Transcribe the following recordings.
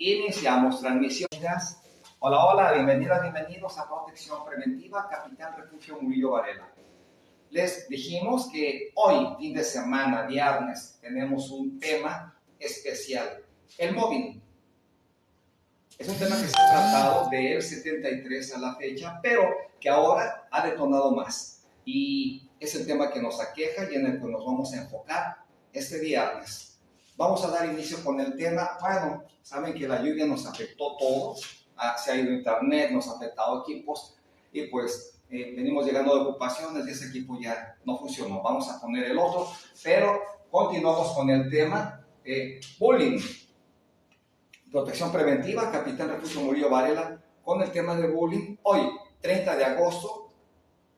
Iniciamos transmisión. Hola, hola, bienvenidas, bienvenidos a Protección Preventiva, Capitán Refugio Murillo Varela. Les dijimos que hoy, fin de semana, viernes, tenemos un tema especial, el mobbing. Es un tema que se ha tratado del 73 a la fecha, pero que ahora ha detonado más. Y es el tema que nos aqueja y en el que nos vamos a enfocar este viernes. Vamos a dar inicio con el tema. Bueno, saben que la lluvia nos afectó todos. Se ha ido internet, nos ha afectado equipos y pues venimos llegando de ocupaciones y ese equipo ya no funcionó. Vamos a poner el otro, pero continuamos con el tema bullying. Protección preventiva, Capitán Refugio Murillo Varela, con el tema de bullying. Hoy, 30 de agosto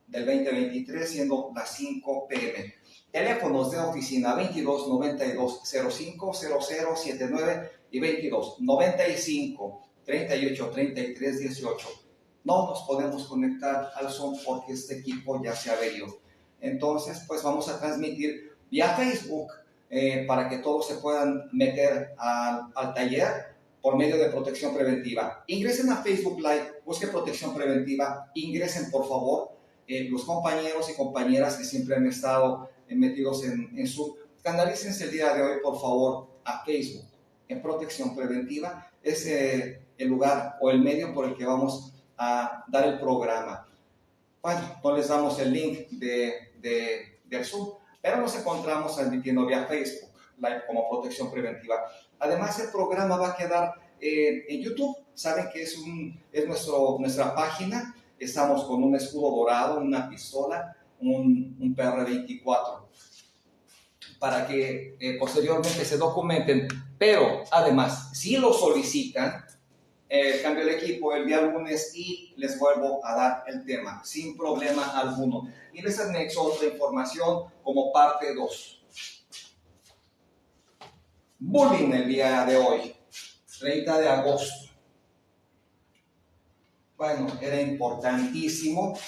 del 2023, siendo las 5 p.m. Teléfonos de oficina 22 92 05 00 79 y 22 95 38 33 18. No nos podemos conectar al Zoom porque este equipo ya se averió. Entonces, pues vamos a transmitir vía Facebook para que todos se puedan meter al taller por medio de Protección Preventiva. Ingresen a Facebook Live, busquen Protección Preventiva, ingresen por favor. Los compañeros y compañeras que siempre han estado metidos en Zoom, canalícense el día de hoy por favor a Facebook en Protección Preventiva. Es el lugar o el medio por el que vamos a dar el programa. Bueno, no les damos el link del Zoom, pero nos encontramos transmitiendo vía Facebook Live como Protección Preventiva. Además, el programa va a quedar en YouTube. Saben que es nuestra página. Estamos con un escudo dorado, una pistola, un PR-24, para que posteriormente se documenten. Pero además, si lo solicitan, cambio el equipo el día lunes y les vuelvo a dar el tema sin problema alguno. Y les anexo otra información como parte 2. Bullying el día de hoy, 30 de agosto. Bueno, era importantísimo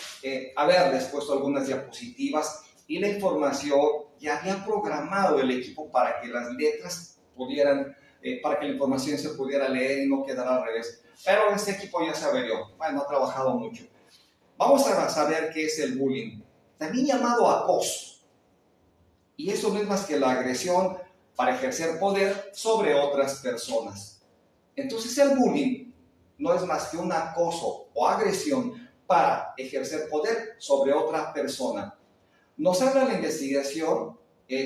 haberles puesto algunas diapositivas y la información ya había programado el equipo para que las letras pudieran, para que la información se pudiera leer y no quedara al revés. Pero este equipo ya se averió, bueno, ha trabajado mucho. Vamos a saber qué es el bullying, también llamado acoso. Y eso no es más que la agresión para ejercer poder sobre otras personas. Entonces el bullying no es más que un acoso o agresión para ejercer poder sobre otra persona. Nos habla la investigación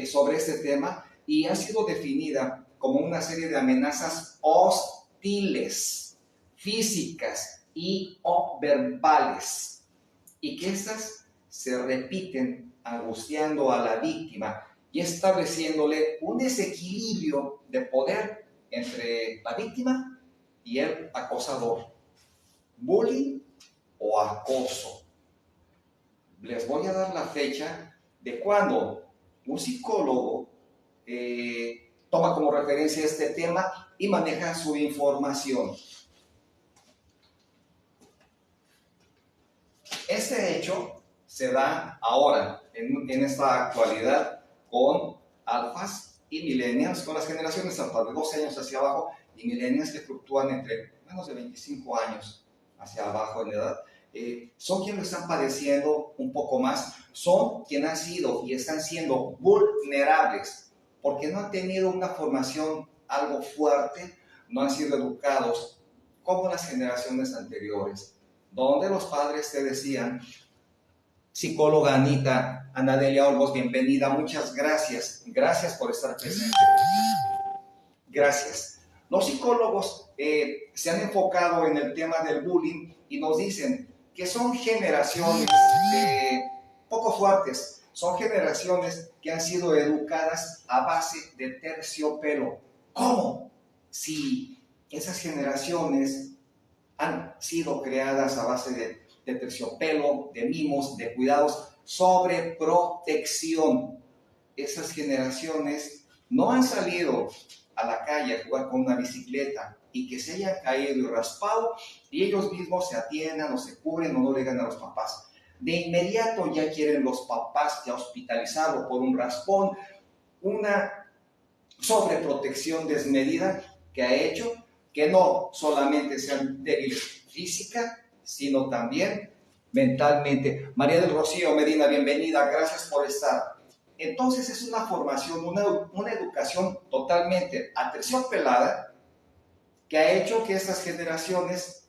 sobre este tema y ha sido definida como una serie de amenazas hostiles, físicas y o verbales, y que estas se repiten angustiando a la víctima y estableciéndole un desequilibrio de poder entre la víctima y el acosador. Bullying o acoso. Les voy a dar la fecha de cuando un psicólogo toma como referencia este tema y maneja su información. Este hecho se da ahora, en esta actualidad, con alfas y millennials, con las generaciones alfas de 12 años hacia abajo, y millennials que fluctúan entre menos de 25 años hacia abajo en edad, son quienes lo están padeciendo un poco más, son quienes han sido y están siendo vulnerables, porque no han tenido una formación algo fuerte, no han sido educados como las generaciones anteriores, donde los padres te decían, psicóloga Ana Delia Olmos, bienvenida, muchas gracias, gracias por estar presente, gracias. Los psicólogos se han enfocado en el tema del bullying y nos dicen que son generaciones poco fuertes, son generaciones que han sido educadas a base de terciopelo. ¿Cómo? Si esas generaciones han sido creadas a base de terciopelo, de mimos, de cuidados, sobre protección. Esas generaciones no han salido a la calle a jugar con una bicicleta y que se hayan caído y raspado y ellos mismos se atiendan o se cubren o no le digan a los papás. De inmediato ya quieren los papás ya hospitalizarlo por un raspón, una sobreprotección desmedida que ha hecho que no solamente sean débiles física, sino también mentalmente. María del Rocío Medina, bienvenida, gracias por estar. Entonces es una formación, una educación totalmente aterciopelada que ha hecho que estas generaciones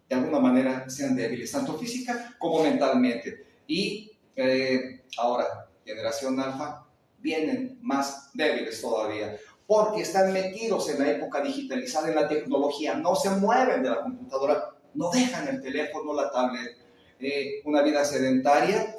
de alguna manera sean débiles, tanto física como mentalmente. Y ahora, generación alfa, vienen más débiles todavía, porque están metidos en la época digitalizada, en la tecnología, no se mueven de la computadora, no dejan el teléfono, la tablet, una vida sedentaria.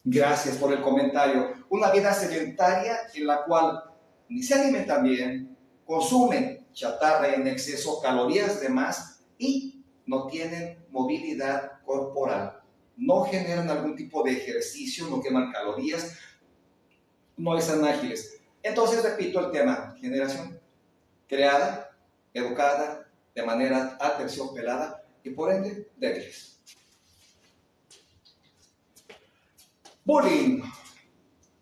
Gracias por el comentario. Una vida sedentaria en la cual ni se alimentan bien, consumen chatarra en exceso, calorías de más y no tienen movilidad corporal. No generan algún tipo de ejercicio, no queman calorías, no están ágiles. Entonces, repito el tema, generación creada, educada, de manera aterciopelada y por ende débiles. Bullying.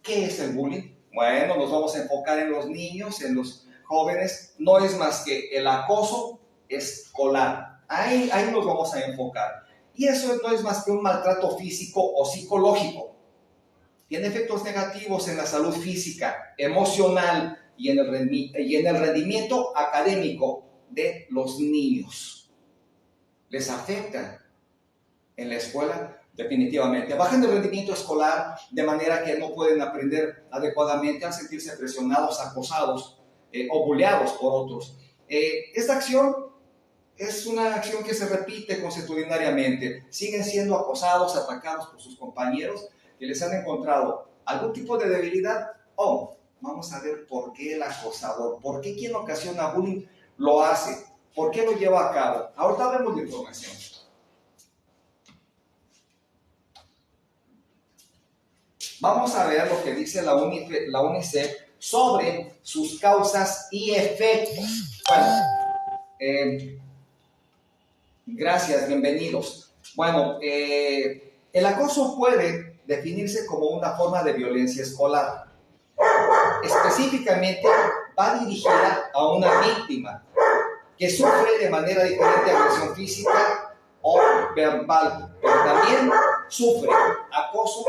¿Qué es el bullying? Bueno, nos vamos a enfocar en los niños, en los jóvenes. No es más que el acoso escolar. Ahí nos vamos a enfocar. Y eso no es más que un maltrato físico o psicológico. Tiene efectos negativos en la salud física, emocional y en el rendimiento académico de los niños. Les afecta en la escuela definitivamente. Bajan el rendimiento escolar de manera que no pueden aprender adecuadamente al sentirse presionados, acosados o bulleados por otros. Esta acción es una acción que se repite consuetudinariamente. Siguen siendo acosados, atacados por sus compañeros que les han encontrado algún tipo de debilidad. Vamos a ver por qué el acosador, por qué quien ocasiona bullying lo hace, por qué lo lleva a cabo. Ahorita vemos la información. Vamos a ver lo que dice la UNICEF sobre sus causas y efectos. Bueno, gracias, bienvenidos. Bueno, el acoso puede definirse como una forma de violencia escolar. Específicamente va dirigida a una víctima que sufre de manera diferente agresión física o verbal, pero también sufre acoso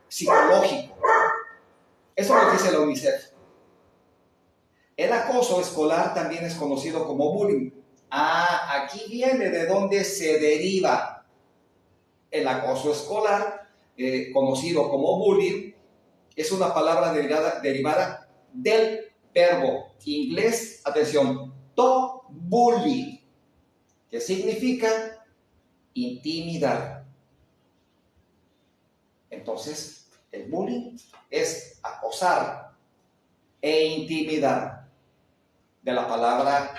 psicológico. Eso lo dice la UNICEF. El acoso escolar también es conocido como bullying. Aquí viene de donde se deriva el acoso escolar, conocido como bullying. Es una palabra derivada del verbo inglés, atención, to bully, que significa intimidar. Entonces, el bullying es acosar e intimidar, de la palabra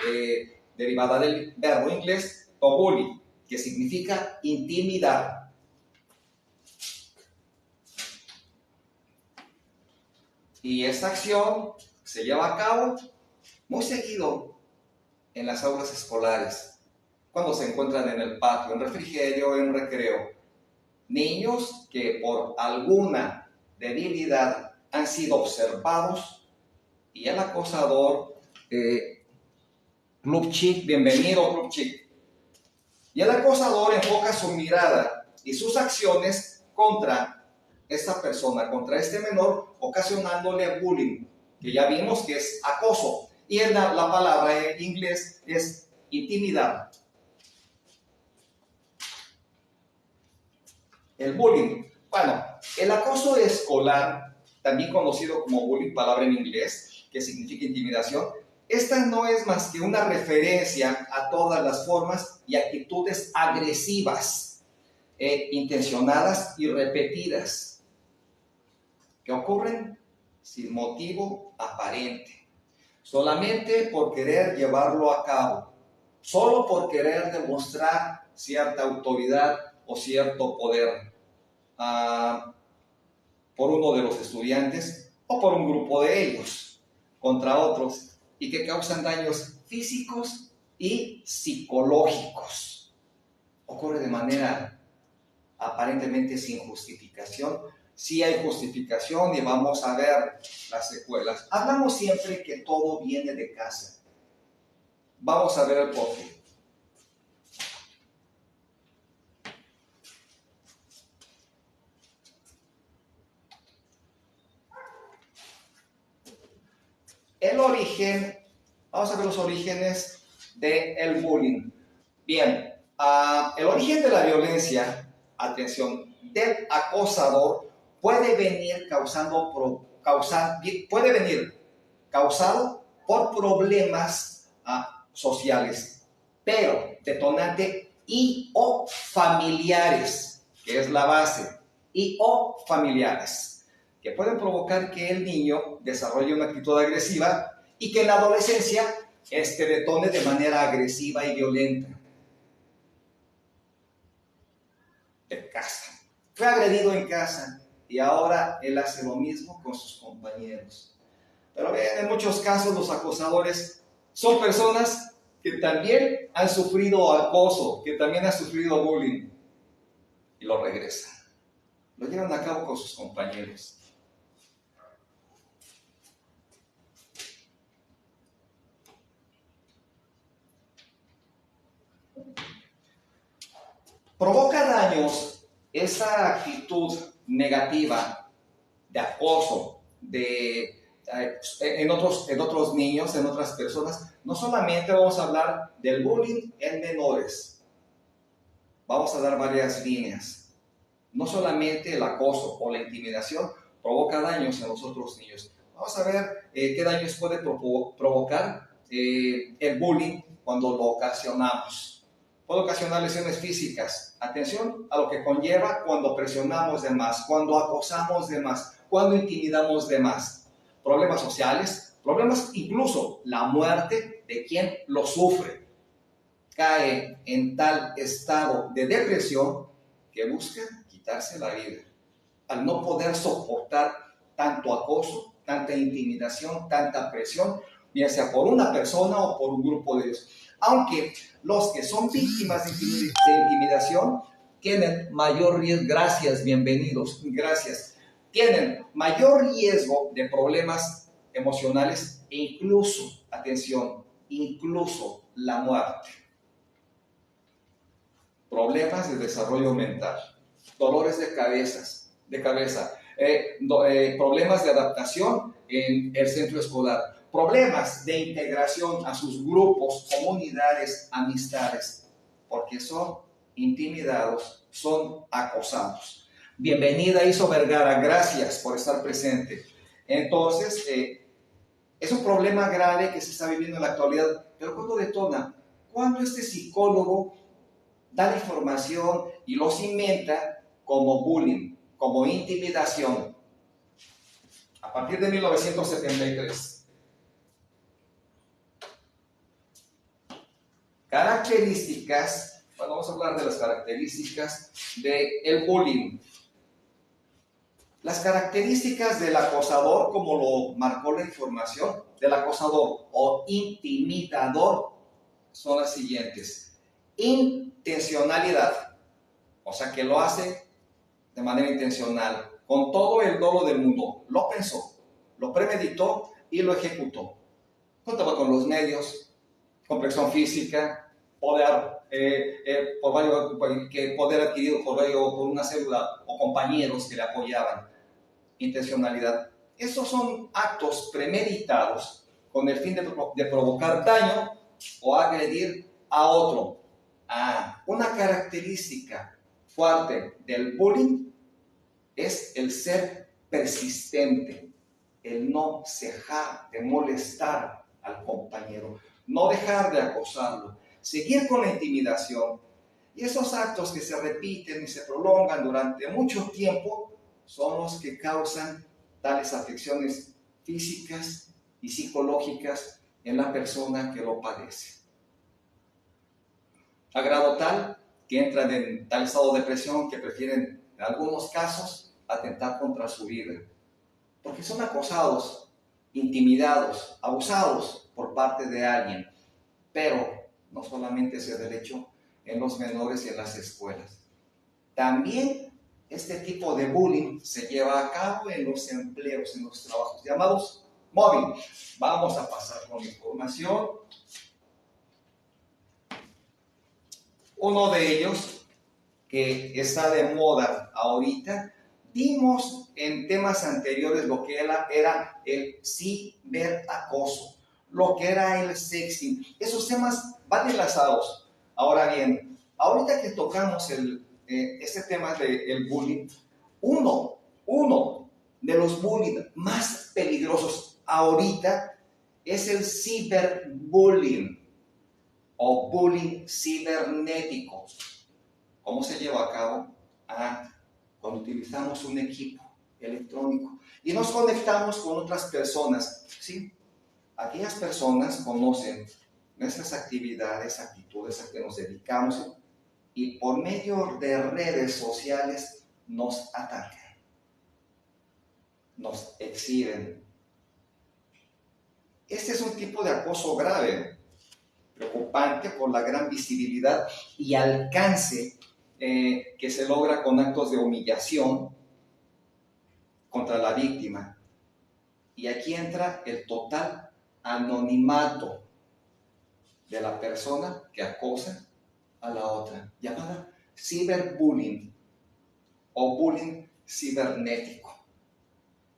derivada del verbo inglés to bully, que significa intimidar. Y esta acción se lleva a cabo muy seguido en las aulas escolares, cuando se encuentran en el patio, en refrigerio, en recreo. Niños que por alguna debilidad han sido observados y el acosador, Club Chic, bienvenido Club Chic. Y el acosador enfoca su mirada y sus acciones contra esta persona, contra este menor, ocasionándole bullying, que ya vimos que es acoso. Y la palabra en inglés es intimidar. El bullying. Bueno, el acoso escolar, también conocido como bullying, palabra en inglés, que significa intimidación, esta no es más que una referencia a todas las formas y actitudes agresivas, intencionadas y repetidas, que ocurren sin motivo aparente, solamente por querer llevarlo a cabo, solo por querer demostrar cierta autoridad o cierto poder por uno de los estudiantes o por un grupo de ellos contra otros, y que causan daños físicos y psicológicos. Ocurre de manera aparentemente sin justificación. Sí hay justificación y vamos a ver las secuelas. Hablamos siempre que todo viene de casa. Vamos a ver el porqué. El origen, vamos a ver los orígenes del bullying. Bien, el origen de la violencia, atención, del acosador puede venir causado por problemas sociales, pero detonante y o familiares, que es la base, y o familiares, que pueden provocar que el niño desarrolle una actitud agresiva y que en la adolescencia detone de manera agresiva y violenta. En casa. Fue agredido en casa y ahora él hace lo mismo con sus compañeros. Pero bien, en muchos casos los acosadores son personas que también han sufrido acoso, que también han sufrido bullying y lo regresan. Lo llevan a cabo con sus compañeros. Provoca daños esa actitud negativa de acoso en otros niños, en otras personas. No solamente vamos a hablar del bullying en menores, vamos a dar varias líneas. No solamente el acoso o la intimidación provoca daños en los otros niños. Vamos a ver qué daños puede provocar el bullying cuando lo ocasionamos. Puede ocasionar lesiones físicas. Atención a lo que conlleva cuando presionamos de más, cuando acosamos de más, cuando intimidamos de más. Problemas sociales, problemas incluso la muerte de quien lo sufre. Cae en tal estado de depresión que busca quitarse la vida. Al no poder soportar tanto acoso, tanta intimidación, tanta presión, ya sea por una persona o por un grupo de ellos. Aunque los que son víctimas de intimidación tienen mayor riesgo, tienen mayor riesgo de problemas emocionales e incluso, atención, incluso la muerte. Problemas de desarrollo mental, dolores de cabeza, problemas de adaptación en el centro escolar, problemas de integración a sus grupos, comunidades, amistades, porque son intimidados, son acosados. Bienvenida, Iso Vergara, gracias por estar presente. Entonces, es un problema grave que se está viviendo en la actualidad, pero ¿cuándo detona? Cuando este psicólogo da la información y lo cimenta como bullying, como intimidación, a partir de 1973. Características, bueno, vamos a hablar de las características del bullying. Las características del acosador, como lo marcó la información, del acosador o intimidador, son las siguientes. Intencionalidad, o sea que lo hace de manera intencional, con todo el dolo del mundo. Lo pensó, lo premeditó y lo ejecutó. Contaba con los medios, complexión física, poder adquirido por una célula o compañeros que le apoyaban. Intencionalidad. Estos son actos premeditados con el fin de provocar daño o agredir a otro. Una característica fuerte del bullying es el ser persistente, el no cejar de molestar al compañero, no dejar de acosarlo, seguir con la intimidación. Y esos actos que se repiten y se prolongan durante mucho tiempo son los que causan tales afecciones físicas y psicológicas en la persona que lo padece. A grado tal que entran en tal estado de depresión que prefieren, en algunos casos, atentar contra su vida. Porque son acosados, intimidados, abusados por parte de alguien. Pero no solamente ese derecho en los menores y en las escuelas. También este tipo de bullying se lleva a cabo en los empleos, en los trabajos llamados mobbing. Vamos a pasar con la información. Uno de ellos, que está de moda ahorita, vimos en temas anteriores lo que era el ciberacoso, lo que era el sexting. Esos temas van enlazados. Ahora bien, ahorita que tocamos este tema del bullying, uno de los bullying más peligrosos ahorita es el ciberbullying o bullying cibernético. ¿Cómo se lleva a cabo? Cuando utilizamos un equipo electrónico y nos conectamos con otras personas, ¿sí? Aquellas personas conocen nuestras actividades, actitudes a que nos dedicamos y por medio de redes sociales nos atacan, nos exhiben. Este es un tipo de acoso grave, preocupante por la gran visibilidad y alcance que se logra con actos de humillación contra la víctima. Y aquí entra el total anonimato de la persona que acosa a la otra, llamada ciberbullying o bullying cibernético.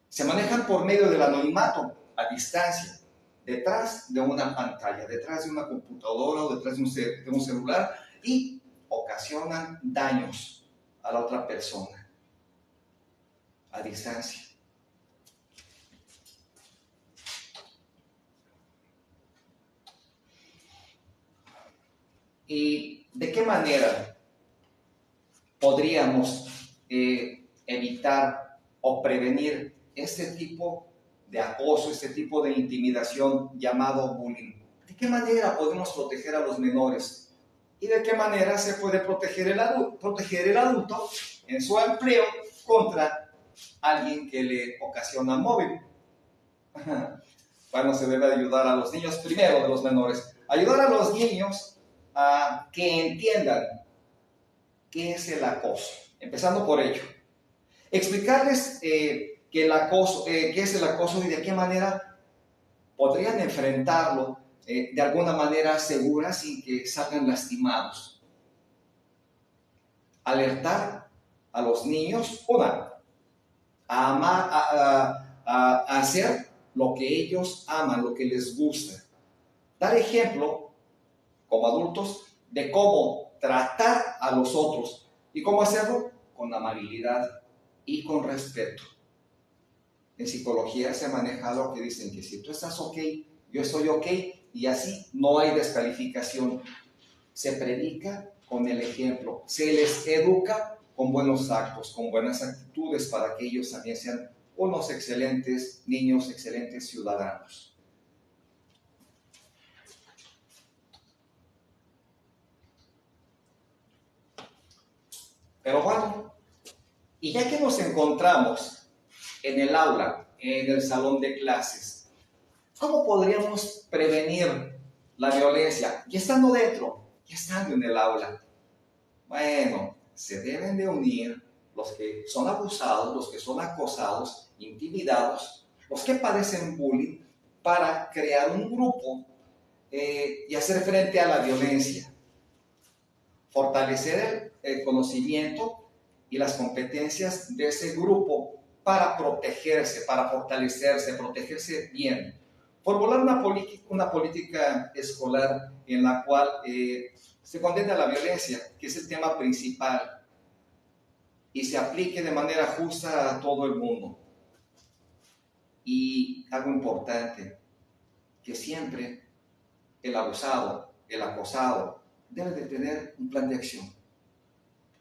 Se manejan por medio del anonimato, a distancia, detrás de una pantalla, detrás de una computadora o detrás de un celular y ocasionan daños a la otra persona a distancia. ¿Y de qué manera podríamos evitar o prevenir este tipo de acoso, este tipo de intimidación llamado bullying? ¿De qué manera podemos proteger a los menores? ¿Y de qué manera se puede proteger el adulto en su empleo contra alguien que le ocasiona móvil? Bueno, se debe ayudar a los niños primero, de los menores. Ayudar a los niños a que entiendan qué es el acoso, empezando por ello. Explicarles qué es el acoso y de qué manera podrían enfrentarlo de alguna manera segura sin que salgan lastimados. Alertar a los niños, a hacer lo que ellos aman, lo que les gusta. Dar ejemplo, como adultos, de cómo tratar a los otros y cómo hacerlo con amabilidad y con respeto. En psicología se ha manejado que dicen que si tú estás ok, yo estoy ok, y así no hay descalificación. Se predica con el ejemplo, se les educa con buenos actos, con buenas actitudes para que ellos también sean unos excelentes niños, excelentes ciudadanos. Pero bueno, y ya que nos encontramos en el aula, en el salón de clases, ¿cómo podríamos prevenir la violencia? Ya estando dentro, ya estando en el aula. Bueno, se deben de unir los que son abusados, los que son acosados, intimidados, los que padecen bullying, para crear un grupo y hacer frente a la violencia. Fortalecer el conocimiento y las competencias de ese grupo para protegerse, para fortalecerse, protegerse bien. Formular una política escolar en la cual se condena la violencia, que es el tema principal, y se aplique de manera justa a todo el mundo. Y algo importante, que siempre el abusado, el acosado, debe de tener un plan de acción.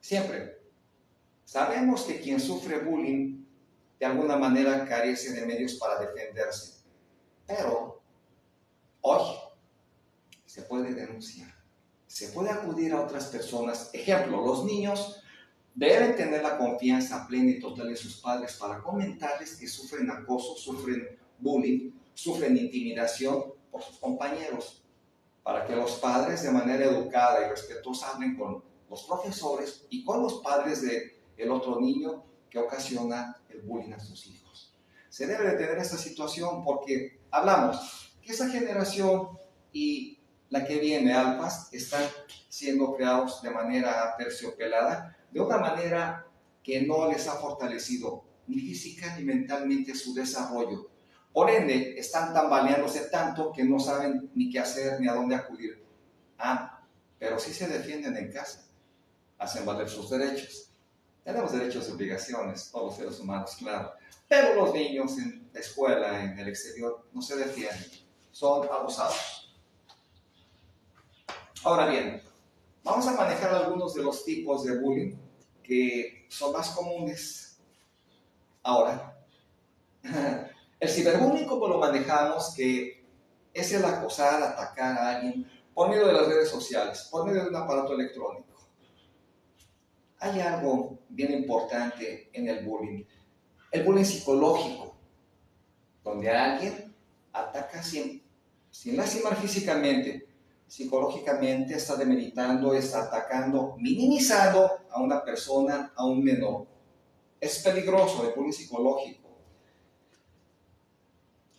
Siempre. Sabemos que quien sufre bullying de alguna manera carece de medios para defenderse, pero hoy se puede denunciar, se puede acudir a otras personas. Ejemplo, los niños deben tener la confianza plena y total de sus padres para comentarles que sufren acoso, sufren bullying, sufren intimidación por sus compañeros, para que los padres de manera educada y respetuosa hablen con los profesores y con los padres del otro niño que ocasiona el bullying a sus hijos. Se debe detener esta situación porque hablamos que esa generación y la que viene, alfas, están siendo creados de manera aterciopelada, de una manera que no les ha fortalecido ni física ni mentalmente su desarrollo. Por ende, están tambaleándose tanto que no saben ni qué hacer ni a dónde acudir. Pero sí se defienden en casa, hacen valer sus derechos. Tenemos derechos y obligaciones, todos los seres humanos, claro. Pero los niños en la escuela, en el exterior, no se defienden, son abusados. Ahora bien, vamos a manejar algunos de los tipos de bullying que son más comunes. Ahora, el ciberbullying, como lo manejamos, que es el acosar, atacar a alguien por medio de las redes sociales, por medio de un aparato electrónico. Hay algo bien importante en el bullying psicológico, donde alguien ataca sin lastimar físicamente, psicológicamente está demeritando, está atacando, minimizando a una persona, a un menor. Es peligroso el bullying psicológico.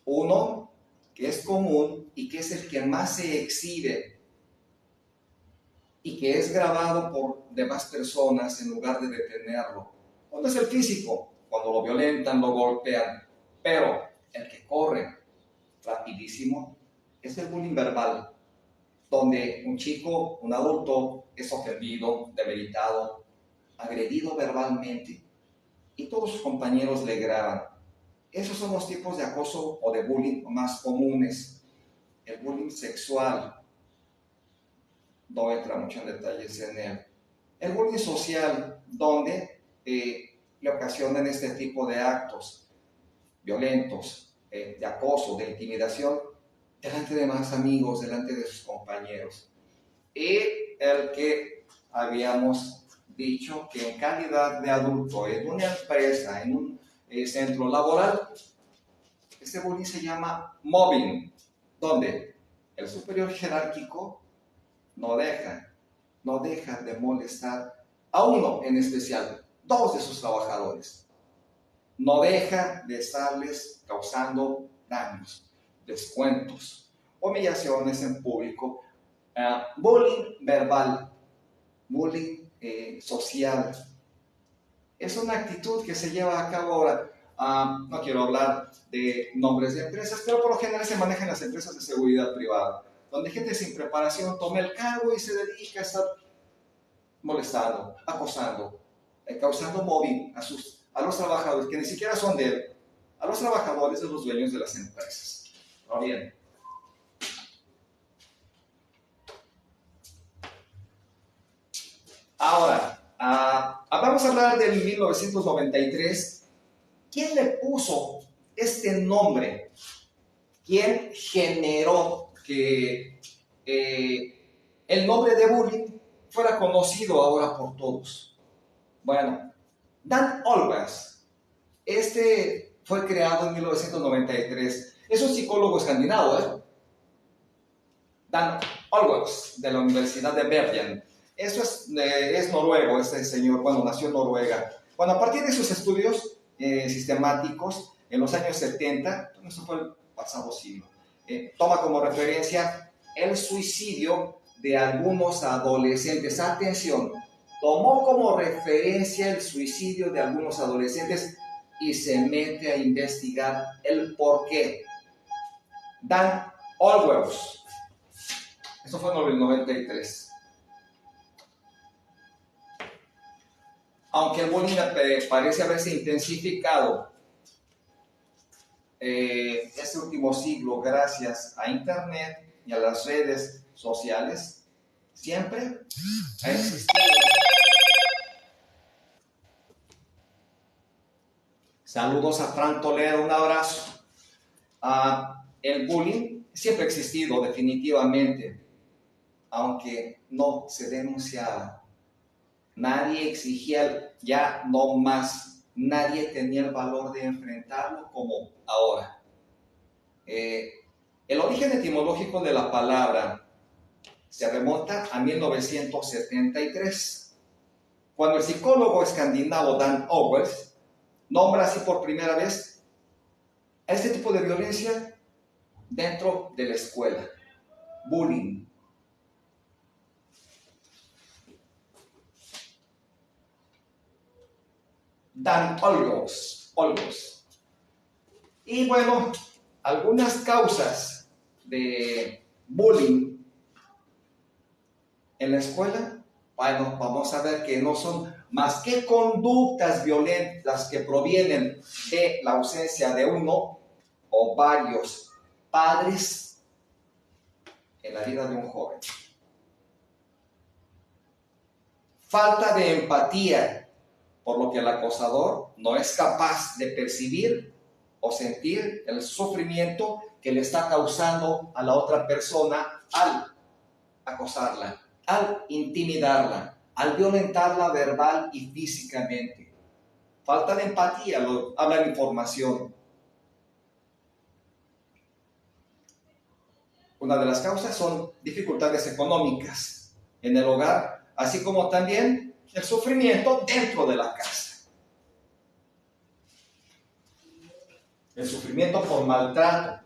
Uno que es común y que es el que más se exhibe y que es grabado por demás personas en lugar de detenerlo. ¿Cuándo es el físico? Cuando lo violentan, lo golpean. Pero el que corre rapidísimo es el bullying verbal, donde un chico, un adulto, es ofendido, demeritado, agredido verbalmente y todos sus compañeros le graban. Esos son los tipos de acoso o de bullying más comunes. El bullying sexual, no entra mucho en detalles en él. El bullying social, donde le ocasionan este tipo de actos violentos, de acoso, de intimidación, delante de más amigos, delante de sus compañeros. Y el que habíamos dicho que en calidad de adulto, en una empresa, en un centro laboral, este bullying se llama mobbing, donde el superior jerárquico no deja de molestar a uno en especial, dos de sus trabajadores. No deja de estarles causando daños, descuentos, humillaciones en público, bullying verbal, bullying social. Es una actitud que se lleva a cabo ahora. No quiero hablar de nombres de empresas, pero por lo general se manejan las empresas de seguridad privada, donde gente sin preparación toma el cargo y se dedica a estar molestando, acosando, causando mobbing a los trabajadores, que ni siquiera son de él, a los trabajadores de los dueños de las empresas. Ahora bien, vamos a hablar del 1993. ¿Quién le puso este nombre? ¿Quién generó que el nombre de bullying fuera conocido ahora por todos? Bueno, Dan Olbers. Este fue creado en 1993. Es un psicólogo escandinavo, Dan Olbers, de la Universidad de Bergen. Eso es noruego, este señor, nació en Noruega. A partir de sus estudios sistemáticos, en los años 70, eso fue el pasado siglo, toma como referencia el suicidio de algunos adolescentes. Atención, tomó como referencia el suicidio de algunos adolescentes y se mete a investigar el por qué. Dan Olbers. Eso fue en el 93. Aunque el bullying parece haberse intensificado este último siglo gracias a Internet y a las redes sociales, siempre ha existido. Saludos a Fran Toledo, un abrazo. El bullying siempre ha existido definitivamente, aunque no se denunciaba. Nadie exigía ya no más. Nadie tenía el valor de enfrentarlo como ahora. El origen etimológico de la palabra se remonta a 1973, cuando el psicólogo escandinavo Dan Olbers nombra así por primera vez a este tipo de violencia dentro de la escuela. Bullying. Dan Olmos. Y bueno, algunas causas de bullying en la escuela, bueno, vamos a ver que no son más que conductas violentas que provienen de la ausencia de uno o varios padres en la vida de un joven. Falta de empatía, por lo que el acosador no es capaz de percibir o sentir el sufrimiento que le está causando a la otra persona al acosarla, al intimidarla, al violentarla verbal y físicamente. Falta de empatía, habla la información. Una de las causas son dificultades económicas en el hogar, así como también el sufrimiento dentro de la casa. El sufrimiento por maltrato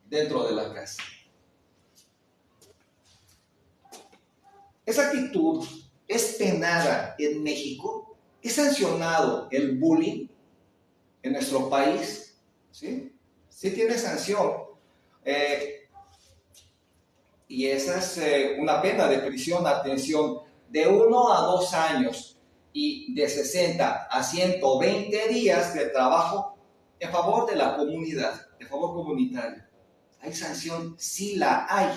dentro de la casa. Esa actitud es penada en México, es sancionado el bullying en nuestro país, ¿sí? Sí tiene sanción. Y esa es una pena de prisión, atención, de 1 a 2 años y de 60 a 120 días de trabajo en favor de la comunidad, en favor comunitario. Hay sanción, sí la hay.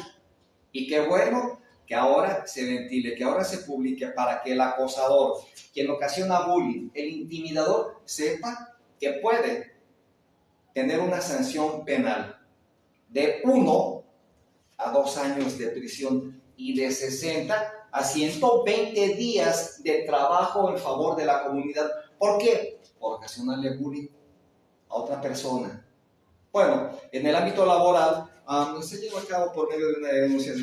Y qué bueno que ahora se ventile, que ahora se publique para que el acosador, quien ocasiona bullying, el intimidador, sepa que puede tener una sanción penal de 1 a 2 años de prisión y de 60 a 120 días de trabajo en favor de la comunidad. ¿Por qué? Por ocasionarle bullying a otra persona. Bueno, en el ámbito laboral se lleva a cabo por medio de una denuncia,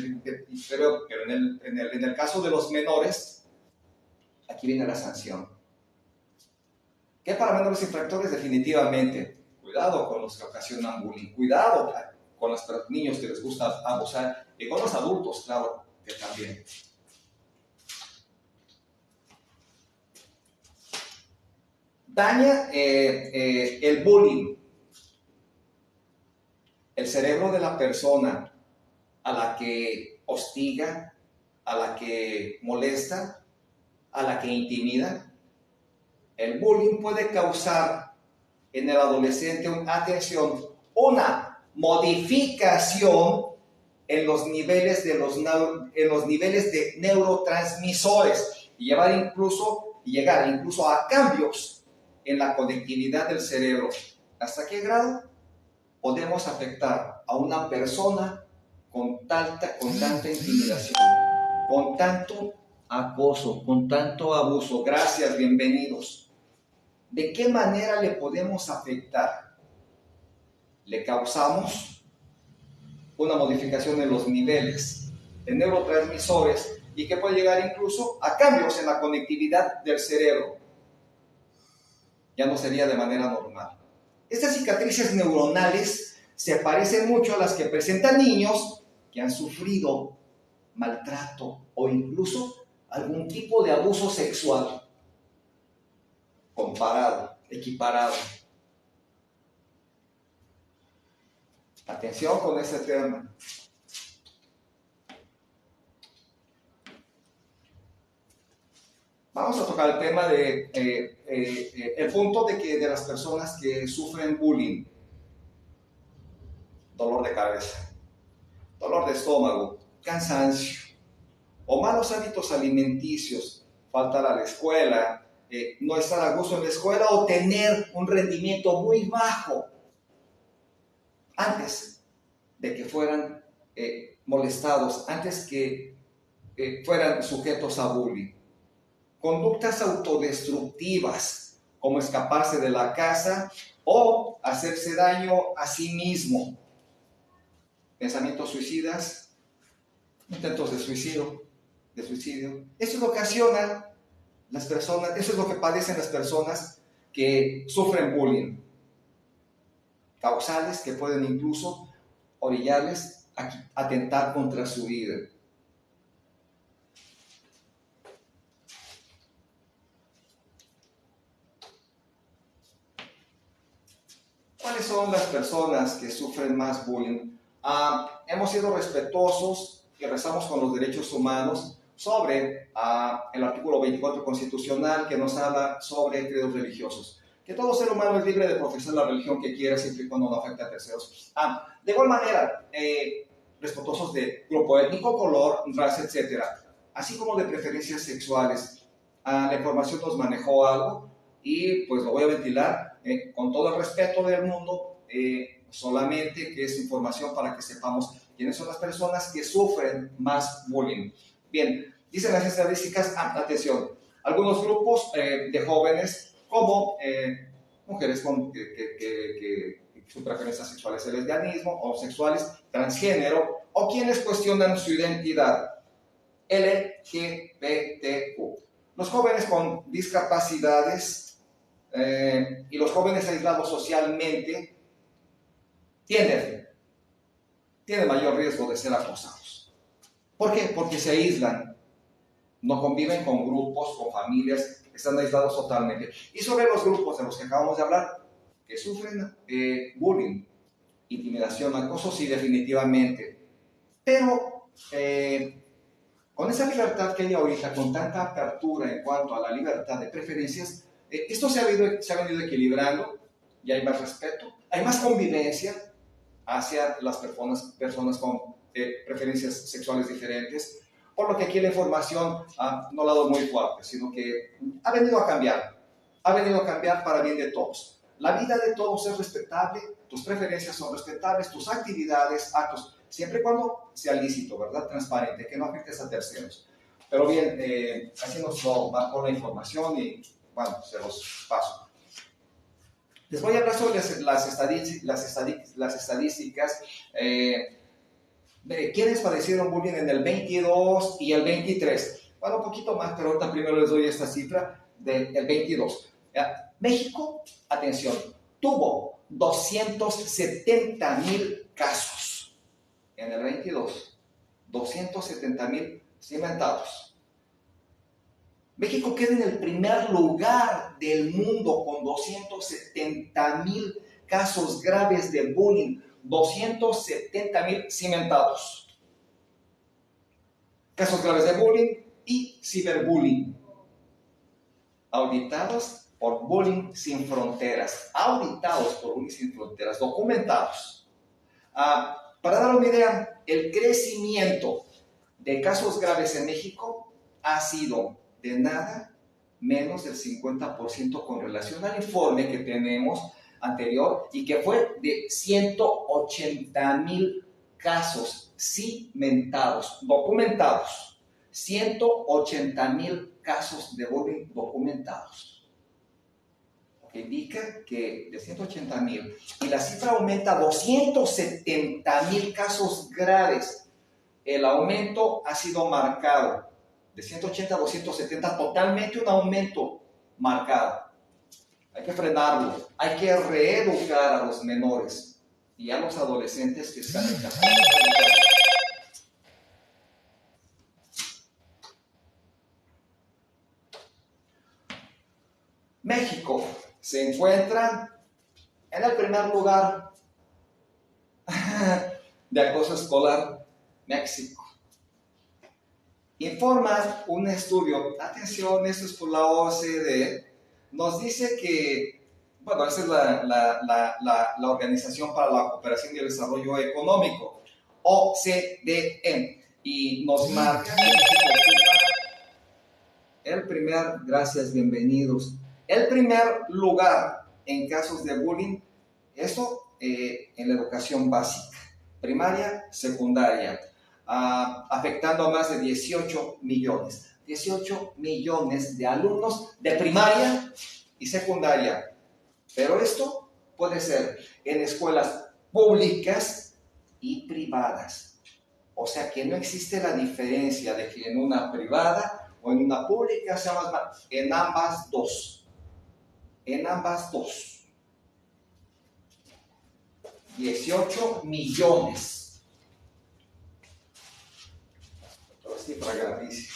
pero en el caso de los menores, aquí viene la sanción. ¿Qué para menores infractores? Definitivamente, cuidado con los que ocasionan bullying, cuidado con los niños que les gusta abusar y con los adultos, claro, que también. Daña el bullying el cerebro de la persona a la que hostiga, a la que molesta, a la que intimida. El bullying puede causar en el adolescente, una modificación en los niveles de neurotransmisores y llegar incluso a cambios en la conectividad del cerebro. ¿Hasta qué grado? Podemos afectar a una persona con tanta intimidación, con tanto acoso, con tanto abuso. Gracias, bienvenidos. ¿De qué manera le podemos afectar? Le causamos una modificación en los niveles de neurotransmisores y que puede llegar incluso a cambios en la conectividad del cerebro. Ya no sería de manera normal. Estas cicatrices neuronales se parecen mucho a las que presentan niños que han sufrido maltrato o incluso algún tipo de abuso sexual equiparado. Atención con ese tema. Vamos a tocar el tema el punto de las personas que sufren bullying. Dolor de cabeza, dolor de estómago, cansancio o malos hábitos alimenticios, faltar a la escuela, no estar a gusto en la escuela o tener un rendimiento muy bajo antes de que fueran molestados, antes que fueran sujetos a bullying. Conductas autodestructivas, como escaparse de la casa o hacerse daño a sí mismo. Pensamientos suicidas, intentos de suicidio. Eso es lo que ocasiona las personas, eso es lo que padecen las personas que sufren bullying. Causales que pueden incluso orillarles a atentar contra su vida. ¿Cuáles son las personas que sufren más bullying? Hemos sido respetuosos y rezamos con los derechos humanos sobre el artículo 24 constitucional que nos habla sobre credos religiosos. Que todo ser humano es libre de profesar la religión que quiera siempre y cuando no afecte a terceros. De igual manera, respetuosos de grupo étnico, color, raza, etc. Así como de preferencias sexuales. La información nos manejó algo y pues lo voy a ventilar con todo el respeto del mundo, solamente que es información para que sepamos quiénes son las personas que sufren más bullying. Bien, dicen las estadísticas, atención, algunos grupos de jóvenes como mujeres con sus preferencias sexuales, el lesbianismo, homosexuales, transgénero, o quienes cuestionan su identidad, LGBTQ. Los jóvenes con discapacidades y los jóvenes aislados socialmente tienen mayor riesgo de ser acosados. ¿Por qué? Porque se aíslan, no conviven con grupos, con familias, están aislados totalmente. Y sobre los grupos de los que acabamos de hablar, que sufren bullying, intimidación, acoso, sí, definitivamente. Pero con esa libertad que hay ahorita, con tanta apertura en cuanto a la libertad de preferencias, esto se ha venido equilibrando y hay más respeto, hay más convivencia hacia las personas con preferencias sexuales diferentes, por lo que aquí la información no la doy muy fuerte, sino que ha venido a cambiar para bien de todos. La vida de todos es respetable, tus preferencias son respetables, tus actividades, actos, siempre y cuando sea lícito, ¿verdad? Transparente, que no afectes a terceros. Pero bien, así nos lo marcó la información y, bueno, se los paso. Les voy a hablar sobre las estadísticas de quiénes padecieron bullying en el 22 y el 23. Bueno, un poquito más, pero ahorita primero les doy esta cifra del 22. México, atención, tuvo 270,000 casos en el 22. 270,000 cimentados. México queda en el primer lugar del mundo con 270,000 casos graves de bullying, 270,000 cimentados. Casos graves de bullying y ciberbullying, auditados por Bullying Sin Fronteras, documentados. Para dar una idea, el crecimiento de casos graves en México ha sido de nada menos del 50% con relación al informe que tenemos anterior y que fue de 180,000 casos cimentados, documentados. 180,000 casos de bullying documentados. Que indica que de 180,000 y la cifra aumenta a 270,000 casos graves. El aumento ha sido marcado. De 180 a 270, totalmente un aumento marcado. Hay que frenarlo, hay que reeducar a los menores y a los adolescentes que están en casa. México se encuentra en el primer lugar de acoso escolar. México. Informa un estudio, atención, esto es por la OCDE, nos dice que, bueno, esa es la Organización para la Cooperación y el Desarrollo Económico, OCDE, y nos marca el primer lugar en casos de bullying, esto en la educación básica, primaria, secundaria, afectando a más de 18 millones de alumnos de primaria y secundaria. Pero esto puede ser en escuelas públicas y privadas. O sea que no existe la diferencia de que en una privada o en una pública sea más mal. En ambas dos. 18 millones. Cifra grandísima.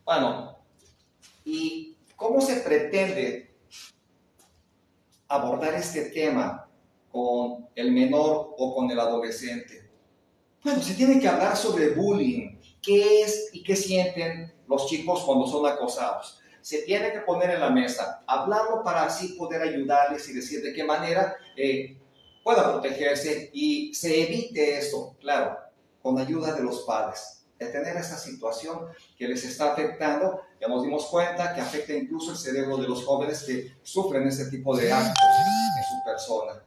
Bueno, ¿y cómo se pretende abordar este tema con el menor o con el adolescente? Bueno, se tiene que hablar sobre bullying, qué es y qué sienten los chicos cuando son acosados. Se tiene que poner en la mesa, hablarlo para así poder ayudarles y decir de qué manera pueda protegerse y se evite esto, claro, con ayuda de los padres. Detener esa situación que les está afectando, ya nos dimos cuenta que afecta incluso el cerebro de los jóvenes que sufren ese tipo de actos en su persona.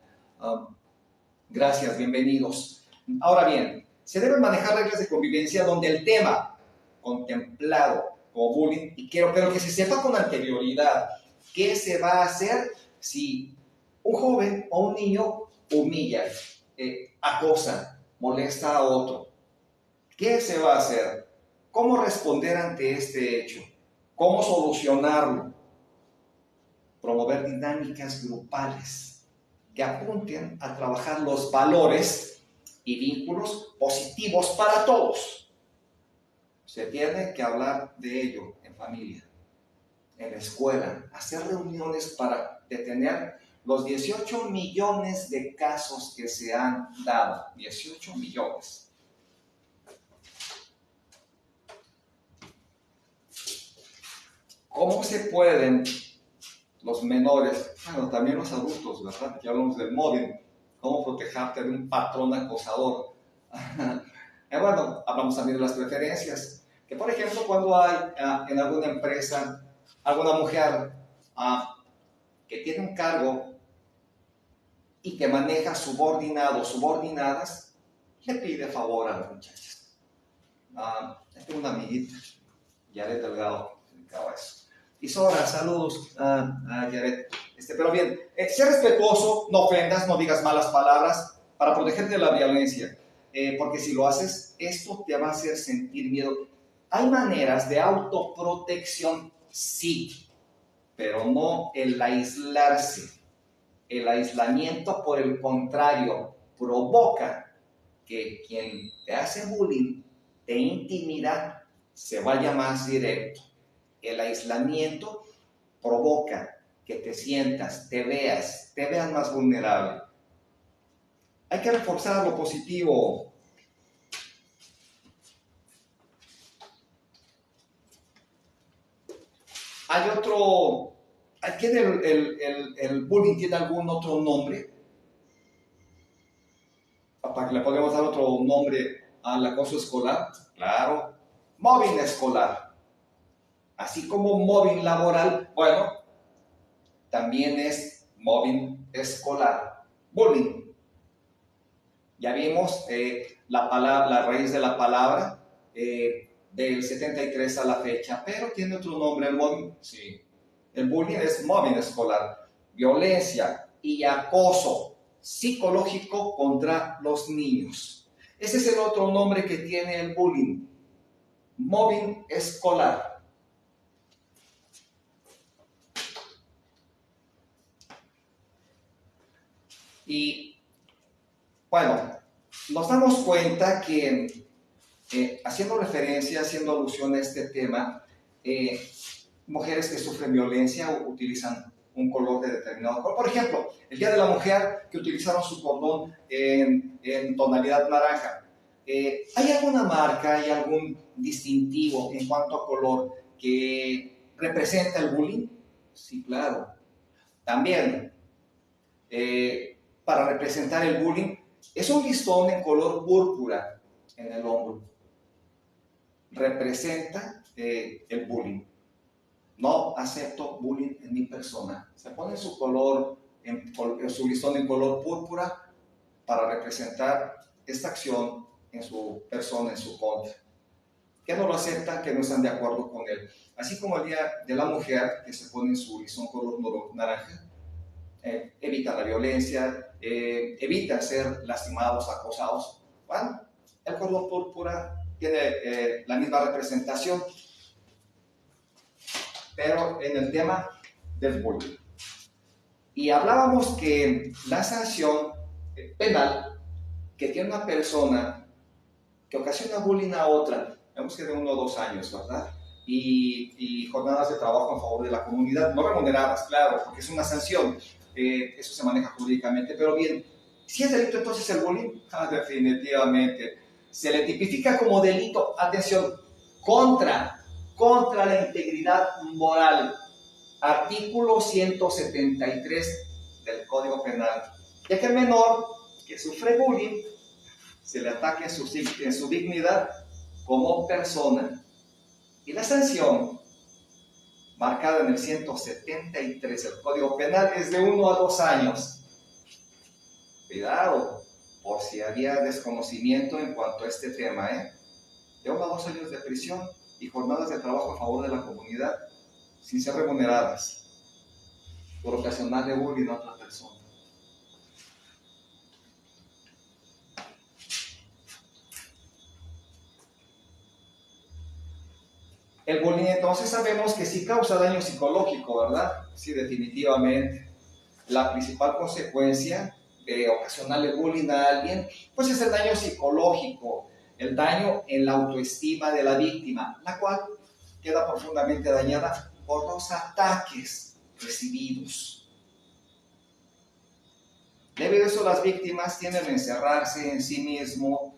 Gracias, bienvenidos. Ahora bien, se deben manejar reglas de convivencia donde el tema contemplado como bullying, pero que se sepa con anterioridad qué se va a hacer si un joven o un niño humilla, acosa, molesta a otro. ¿Qué se va a hacer? ¿Cómo responder ante este hecho? ¿Cómo solucionarlo? Promover dinámicas grupales que apunten a trabajar los valores y vínculos positivos para todos. Se tiene que hablar de ello en familia, en la escuela, hacer reuniones para detener los 18 millones de casos que se han dado. 18 millones. ¿Cómo se pueden los menores, bueno, también los adultos, ¿verdad? Ya hablamos del mobbing, cómo protegerte de un patrón acosador? Bueno, hablamos también de las preferencias, que por ejemplo cuando hay en alguna empresa alguna mujer que tiene un cargo y que maneja subordinados, subordinadas, le pide favor a las muchachas. Tengo una amiguita, Yaret Delgado, se dedicaba a eso. Y Sora, saludos a Yaret. Pero bien, sé respetuoso, no ofendas, no digas malas palabras para protegerte de la violencia. Porque si lo haces, esto te va a hacer sentir miedo. Hay maneras de autoprotección, sí, pero no el aislarse. El aislamiento, por el contrario, provoca que quien te hace bullying, te intimida, se vaya más directo. El aislamiento provoca que te sientas, te veas más vulnerable. Hay que reforzar lo positivo. Hay otro, ¿el bullying tiene algún otro nombre? Para que le podamos dar otro nombre al acoso escolar. Claro, mobbing escolar. Así como mobbing laboral, bueno, también es mobbing escolar. Bullying. Ya vimos la raíz de la palabra del 73 a la fecha, pero tiene otro nombre el mobbing. Sí. El bullying es mobbing escolar, violencia y acoso psicológico contra los niños. Ese es el otro nombre que tiene el bullying, mobbing escolar. Y bueno, nos damos cuenta que haciendo referencia, haciendo alusión a este tema, mujeres que sufren violencia utilizan un color de determinado color. Por ejemplo, el Día de la Mujer, que utilizaron su cordón en tonalidad naranja. ¿Hay alguna marca, hay algún distintivo en cuanto a color que representa el bullying? Sí, claro. También, para representar el bullying, es un listón en color púrpura en el hombro. Representa el bullying. No acepto bullying en mi persona. Se pone su color, su listón en color púrpura para representar esta acción en su persona, en su contra. Que no lo aceptan, que no están de acuerdo con él. Así como el Día de la Mujer, que se pone su listón color naranja, evita la violencia, evita ser lastimados, acosados. Bueno, el color púrpura tiene la misma representación, pero en el tema del bullying. Y hablábamos que la sanción penal que tiene una persona que ocasiona bullying a otra, vemos que de 1 o 2 años, ¿verdad? Y jornadas de trabajo en favor de la comunidad, no remuneradas, claro, porque es una sanción. eso se maneja jurídicamente, pero bien, si es delito entonces el bullying, definitivamente, se le tipifica como delito, atención, contra la integridad moral, artículo 173 del Código Penal, ya que el menor que sufre bullying se le ataque en su dignidad como persona. Y la sanción, marcada en el 173 del Código Penal, es de 1 a 2 años. Cuidado, por si había desconocimiento en cuanto a este tema, de 1 a 2 años de prisión y jornadas de trabajo a favor de la comunidad, sin ser remuneradas, por ocasionarle bullying a otra persona. El bullying entonces sabemos que sí causa daño psicológico, ¿verdad? Sí, definitivamente. La principal consecuencia de ocasionarle bullying a alguien, pues es el daño psicológico, el daño en la autoestima de la víctima, la cual queda profundamente dañada por los ataques recibidos. Debido a eso, las víctimas tienden a encerrarse en sí mismo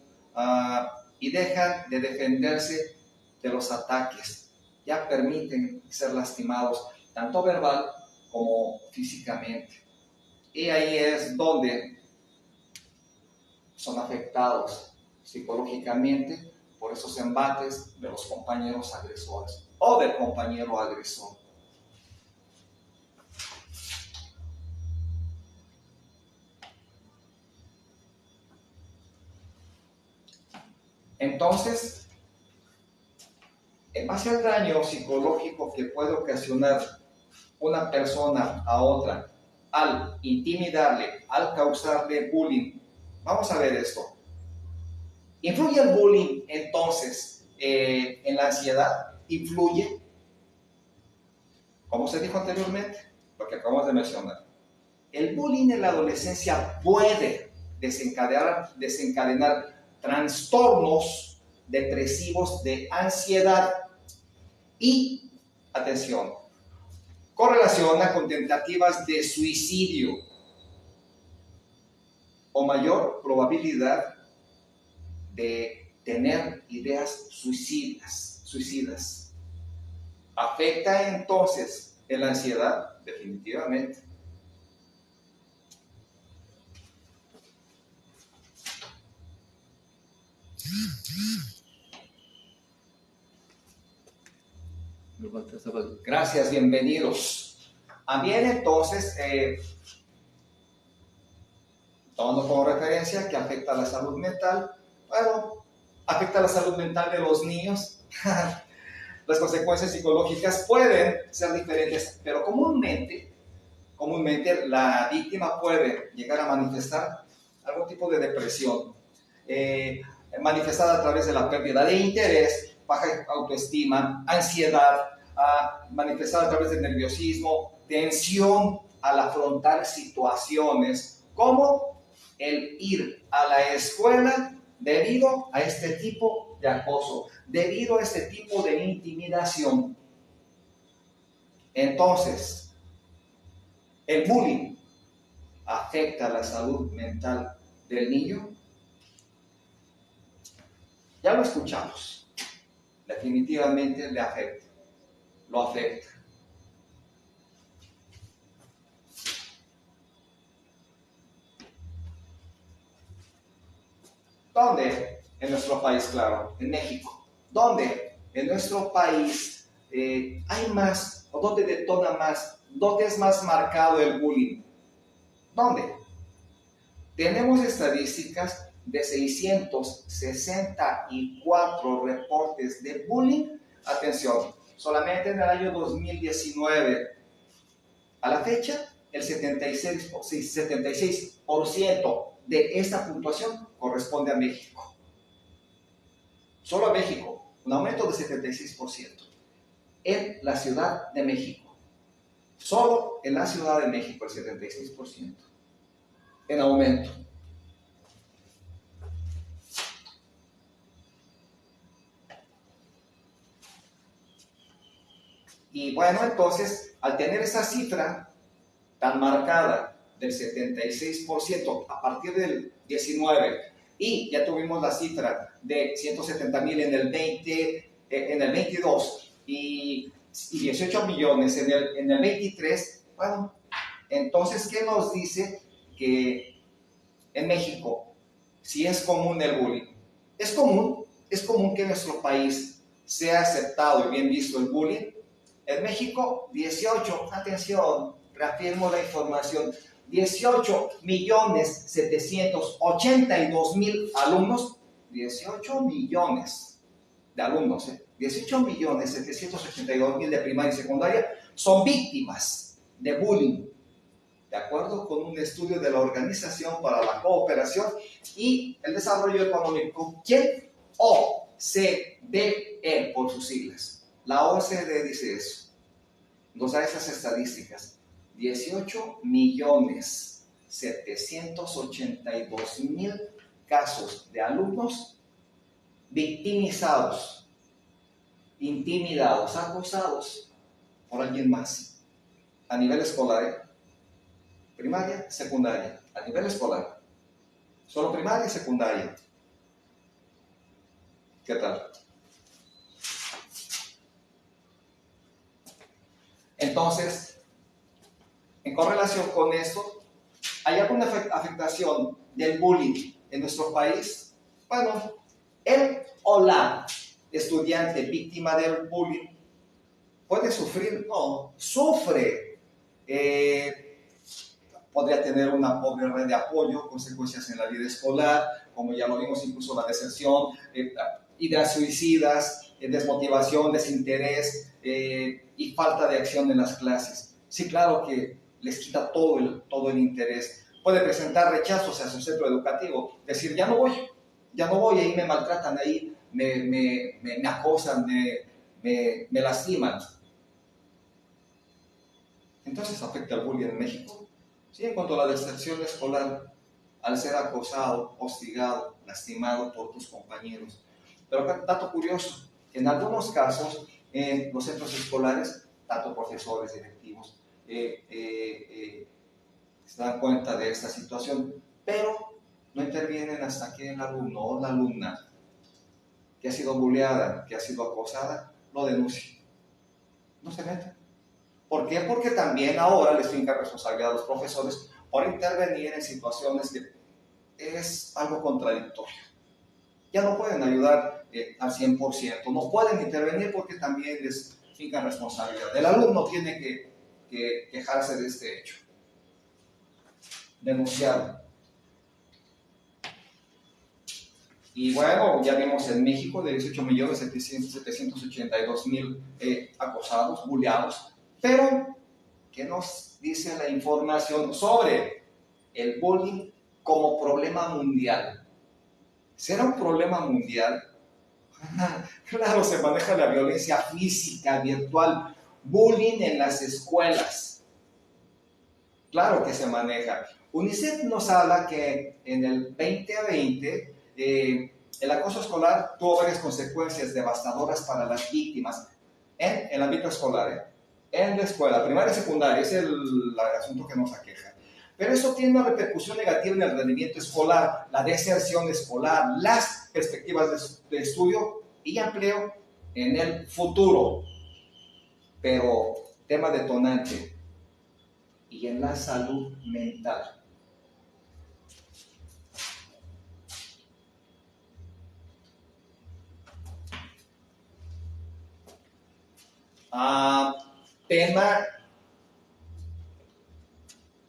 y dejan de defenderse de los ataques. Ya permiten ser lastimados, tanto verbal como físicamente. Y ahí es donde son afectados psicológicamente por esos embates de los compañeros agresores o del compañero agresor. Entonces, en base al daño psicológico que puede ocasionar una persona a otra al intimidarle, al causarle bullying, vamos a ver esto. ¿Influye el bullying entonces en la ansiedad? ¿Influye? Como se dijo anteriormente, lo que acabamos de mencionar. El bullying en la adolescencia puede desencadenar trastornos depresivos de ansiedad y, atención, correlaciona con tentativas de suicidio o mayor probabilidad de tener ideas suicidas. ¿Afecta entonces en la ansiedad? Definitivamente. Gracias, bienvenidos. También entonces, tomando como referencia que afecta a la salud mental, bueno, afecta a la salud mental de los niños. Las consecuencias psicológicas pueden ser diferentes, pero comúnmente la víctima puede llegar a manifestar algún tipo de depresión, manifestada a través de la pérdida de interés, baja autoestima, ansiedad, manifestada a través del nerviosismo, tensión al afrontar situaciones como el ir a la escuela debido a este tipo de acoso, debido a este tipo de intimidación. Entonces, el bullying afecta la salud mental del niño. Ya lo escuchamos. Definitivamente le afecta. Lo afecta. ¿Dónde? En nuestro país, claro, en México. ¿Dónde? En nuestro país hay más, o dónde detona más, dónde es más marcado el bullying. ¿Dónde? Tenemos estadísticas de 664 reportes de bullying. Atención, solamente en el año 2019. A la fecha, el 76% de esta puntuación corresponde a México. Solo a México, un aumento de 76% en la Ciudad de México. Solo en la Ciudad de México el 76% en aumento. Y bueno, entonces, al tener esa cifra tan marcada del 76% a partir del 19, y ya tuvimos la cifra de 170,000 en el 22 y 18 millones en el 23, bueno, entonces, ¿qué nos dice? Que en México, si es común el bullying, es común que en nuestro país sea aceptado y bien visto el bullying. En México, 18, atención, reafirmo la información, 18,782,000 alumnos, 18 millones de alumnos, 18,782,000 de primaria y secundaria son víctimas de bullying, de acuerdo con un estudio de la Organización para la Cooperación y el Desarrollo Económico, ¿quién? OCDE por sus siglas. La OCDE dice eso, nos da esas estadísticas. 18,782,000 casos de alumnos victimizados, intimidados, acosados por alguien más a nivel escolar, primaria, secundaria, a nivel escolar, solo primaria y secundaria. ¿Qué tal? Entonces, en correlación con esto, ¿hay alguna afectación del bullying en nuestro país? Bueno, el o la estudiante víctima del bullying puede sufrir, no, sufre. Podría tener una pobre red de apoyo, consecuencias en la vida escolar, como ya lo vimos, incluso la deserción, ideas suicidas, desmotivación, desinterés y falta de acción en las clases. Sí, claro que les quita todo el interés. Puede presentar rechazos hacia su centro educativo, decir, ya no voy, ahí me maltratan, ahí me acosan, me lastiman. Entonces afecta el bullying en México. Sí, en cuanto a la deserción escolar, al ser acosado, hostigado, lastimado por tus compañeros. Pero dato curioso, en algunos casos, en los centros escolares, tanto profesores, directivos, se dan cuenta de esta situación, pero no intervienen hasta que el alumno o la alumna que ha sido bulleada, que ha sido acosada, lo denuncia. No se mete. ¿Por qué? Porque también ahora les finca responsabilidad a los profesores por intervenir en situaciones que es algo contradictorio. Ya no pueden ayudar al 100%, no pueden intervenir porque también les fincan responsabilidad. El alumno tiene que quejarse de este hecho, denunciarlo. Y bueno, ya vimos en México de 18,782,000 acosados, bulleados. Pero, ¿qué nos dice la información sobre el bullying como problema mundial? ¿Será un problema mundial? Claro, se maneja la violencia física, virtual, bullying en las escuelas. Claro que se maneja. UNICEF nos habla que en el 2020 el acoso escolar tuvo varias consecuencias devastadoras para las víctimas en el ámbito escolar. En la escuela, primaria y secundaria, es el asunto que nos aqueja. Pero eso tiene una repercusión negativa en el rendimiento escolar, la deserción escolar, las perspectivas de estudio y empleo en el futuro. Pero, tema detonante, y en la salud mental. Tema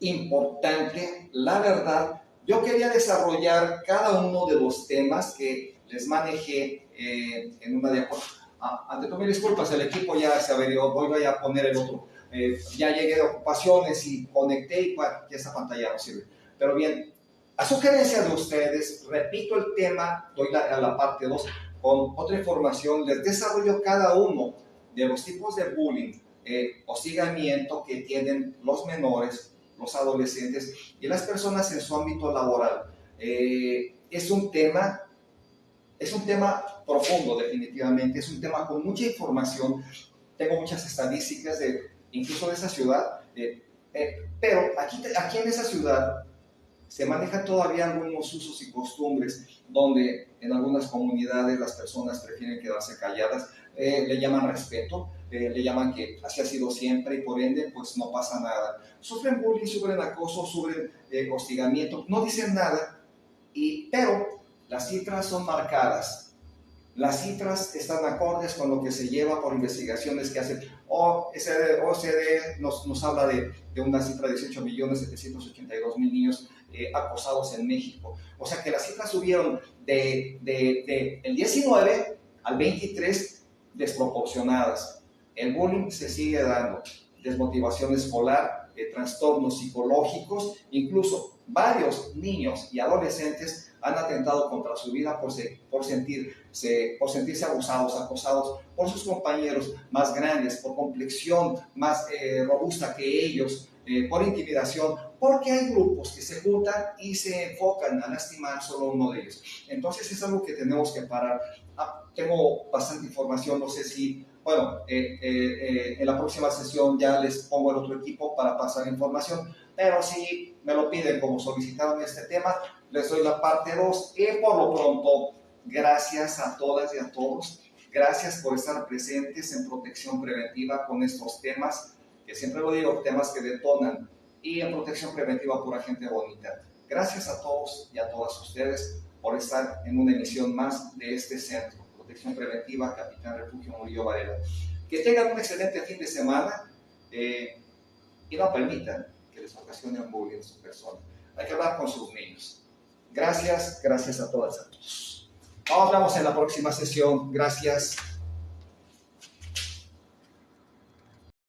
importante, la verdad. Yo quería desarrollar cada uno de los temas que les manejé en una diapositiva. Ante todo, mis disculpas, el equipo ya se averió, voy a poner el otro. Ya llegué de ocupaciones y conecté y ya esa pantalla no sirve. Pero bien, a sugerencia de ustedes, repito el tema, doy a la parte 2 con otra información, les desarrollo cada uno de los tipos de bullying, hostigamiento que tienen los menores, los adolescentes y las personas en su ámbito laboral. Es un tema profundo, definitivamente, es un tema con mucha información. Tengo muchas estadísticas incluso de esa ciudad, Pero aquí en esa ciudad se manejan todavía algunos usos y costumbres donde en algunas comunidades las personas prefieren quedarse calladas, le llaman respeto, le llaman que así ha sido siempre y por ende pues no pasa nada. Sufren bullying, sufren acoso, sufren hostigamiento, no dicen nada, pero las cifras son marcadas. Las cifras están acordes con lo que se lleva por investigaciones que hacen. OCDE nos habla de una cifra de 18.782.000 niños acosados en México. O sea que las cifras subieron de el 19 al 23 desproporcionadas. El bullying se sigue dando, desmotivación escolar, trastornos psicológicos, incluso varios niños y adolescentes han atentado contra su vida por sentirse abusados, acosados por sus compañeros más grandes, por complexión más robusta que ellos, por intimidación, porque hay grupos que se juntan y se enfocan a lastimar solo uno de ellos. Entonces es algo que tenemos que parar. Tengo bastante información, no sé si, bueno, en la próxima sesión ya les pongo el otro equipo para pasar información, pero si me lo piden como solicitaron este tema, les doy la parte 2 y por lo pronto, gracias a todas y a todos, gracias por estar presentes en protección preventiva con estos temas, que siempre lo digo, temas que detonan, y en protección preventiva pura gente bonita. Gracias a todos y a todas ustedes por estar en una emisión más de este centro, Protección Preventiva Capitán Refugio Murillo Varela. Que tengan un excelente fin de semana y no permitan que les ocasionen bullying en su persona. Hay que hablar con sus niños. Gracias a todas y a todos. Nos vemos en la próxima sesión. Gracias.